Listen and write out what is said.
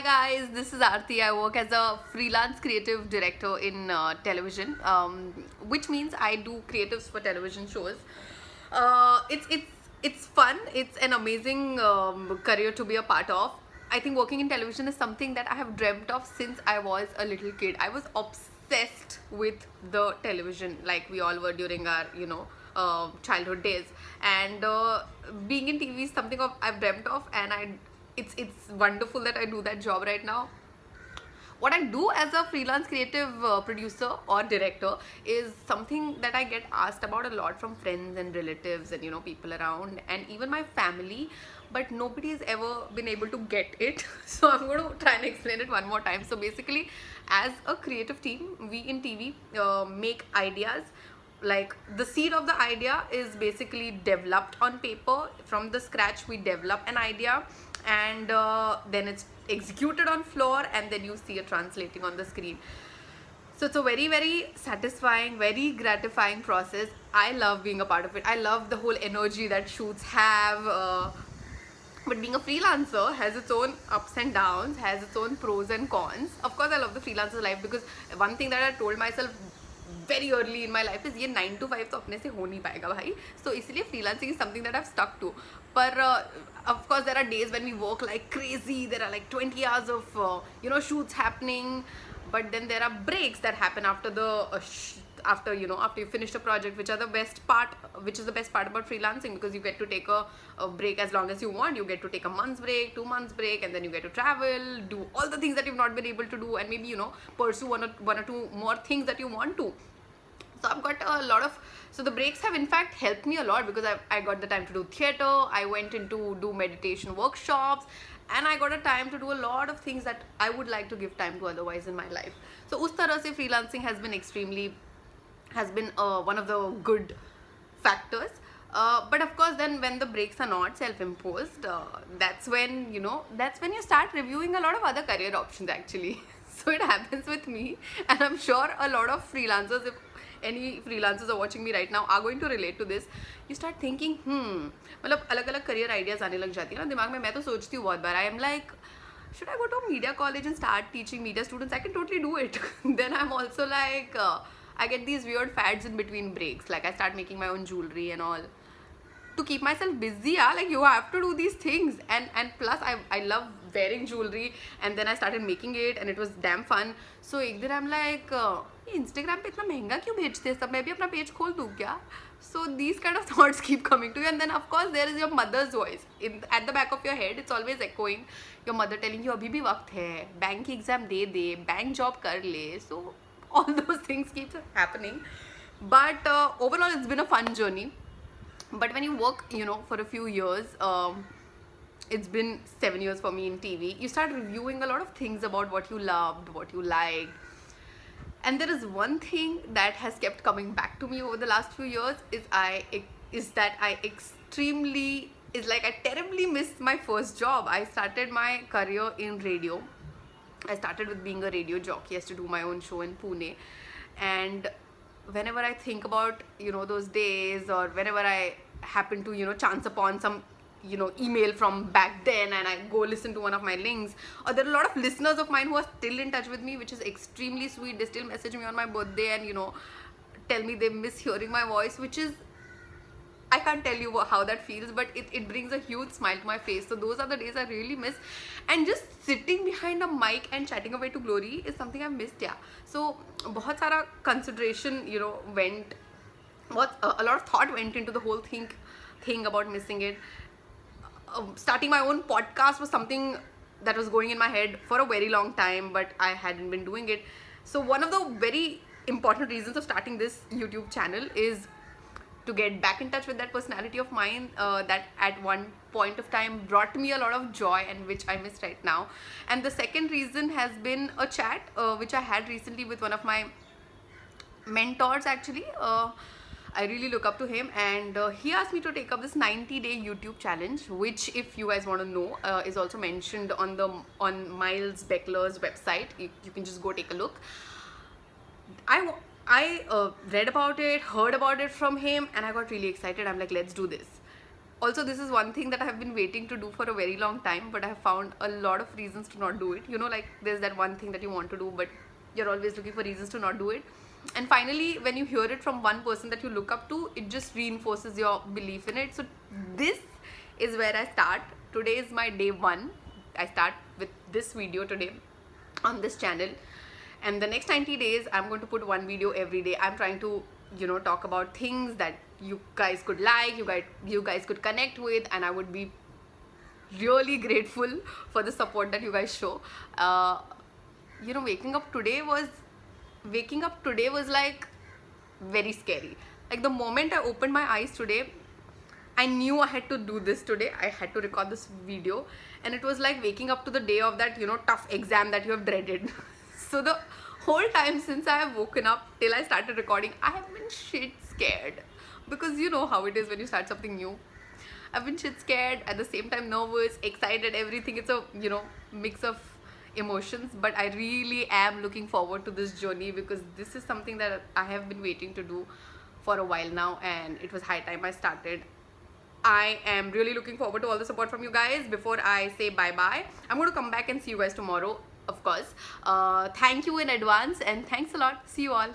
Hi guys, this is Aarti. I work as a freelance creative director in television, which means I do creatives for television shows. It's fun. It's an amazing career to be a part of. I think working in television is something that I have dreamt of since I was a little kid. I was obsessed with the television, like we all were during our childhood days, and being in TV is something I've dreamt of, and it's wonderful that I do that job right now. What I do as a freelance creative producer or director is something that I get asked about a lot from friends and relatives and people around and even my family, but nobody has ever been able to get it. So I'm going to try and explain it one more time. So basically, as a creative team, we in TV make ideas. Like, the seed of the idea is basically developed on paper. From the scratch we develop an idea, and then it's executed on floor, and then you see it translating on the screen. So it's a very, very satisfying, very gratifying process. I love being a part of it. I love the whole energy that shoots have, but being a freelancer has its own ups and downs, has its own pros and cons. Of course, I love the freelancer life, because one thing that I told myself very early in my life is, ये 9 to 5 तो अपने से हो नहीं पाएगा भाई. So इसलिए freelancing is something that I've stuck to. But of course there are days when we work like crazy. There are like 20 hours of shoots happening, but then there are breaks that happen after after you finish the project, which is the best part about freelancing, because you get to take a break as long as you want. You get to take a month's break, 2 months break, and then you get to travel, do all the things that you've not been able to do, and maybe pursue one or two more things that you want to. So I've got a lot of, so the breaks have in fact helped me a lot, because I got the time to do theater. I went into do meditation workshops, and I got a time to do a lot of things that I would like to give time to otherwise in my life. So us tarah se freelancing has been one of the good factors. But of course, then when the breaks are not self-imposed, that's when you start reviewing a lot of other career options actually. So it happens with me, and I'm sure a lot of freelancers, if any freelancers are watching me right now, are going to relate to this. You start thinking, मतलब अलग अलग career ideas आने लग जाती है ना दिमाग में. मैं तो सोचती हूँ बहुत बार. I am like, should I go to a media college and start teaching media students? I can totally do it. Then I'm also like, I get these weird fads in between breaks. Like, I start making my own jewelry and all to keep myself busy. Like, you have to do these things, and plus I love wearing jewelry, and then I started making it, and it was damn fun. So एक दिन I'm like, Instagram पे इतना महंगा क्यों बेचते हैं सब, मैं भी अपना पेज खोल दूँ क्या? So these kind of thoughts keep coming to you, and then of course there is your mother's voice at the back of your head. It's always echoing, your mother telling you अभी भी वक्त है, bank की exam दे दे, bank job कर ले. So all those things keep happening. But overall, it's been a fun journey. But when you work for a few years, it's been 7 years for me in TV, you start reviewing a lot of things about what you loved, what you liked. And there is one thing that has kept coming back to me over the last few years is that I terribly missed my first job. I started my career in radio. I started with being a radio jockey. I used to do my own show in Pune, and whenever I think about those days, or whenever I happen to chance upon some email from back then, and I go listen to one of my links, or there are a lot of listeners of mine who are still in touch with me, which is extremely sweet. They still message me on my birthday and tell me they miss hearing my voice, which is, I can't tell you how that feels, but it brings a huge smile to my face. So those are the days I really miss. And just sitting behind a mic and chatting away to glory is something I've missed. Yeah. So बहुत सारा consideration went, a lot of thought went into the whole thing about missing it. Starting my own podcast was something that was going in my head for a very long time, but I hadn't been doing it. So one of the very important reasons of starting this YouTube channel is to get back in touch with that personality of mine that at one point of time brought me a lot of joy, and which I miss right now. And the second reason has been a chat which I had recently with one of my mentors actually. I really look up to him, and he asked me to take up this 90-day YouTube challenge, which, if you guys want to know, is also mentioned on Miles Beckler's website. You can just go take a look. I read about it, heard about it from him, and I got really excited. I'm like, let's do this. Also, this is one thing that I have been waiting to do for a very long time, but I have found a lot of reasons to not do it. You know, like there's that one thing that you want to do, but you're always looking for reasons to not do it. And finally, when you hear it from one person that you look up to, it just reinforces your belief in it. So this is where I start. Today is my day one. I start with this video today on this channel, and the next 90 days I'm going to put one video every day. I'm trying to, you know, talk about things that you guys could like, you guys could connect with, and I would be really grateful for the support that you guys show. You know, waking up today was like very scary. Like the moment I opened my eyes today, I knew I had to do this today. I had to record this video, and it was like waking up to the day of that, you know, tough exam that you have dreaded. So the whole time since I have woken up till I started recording, I have been shit scared, because you know how it is when you start something new. I've been shit scared, at the same time nervous, excited, everything. It's a, you know, mix of emotions, but I really am looking forward to this journey, because this is something that I have been waiting to do for a while now, and it was high time I started. I am really looking forward to all the support from you guys. Before I say bye bye, I'm going to come back and see you guys tomorrow, of course. Thank you in advance, and thanks a lot. See you all.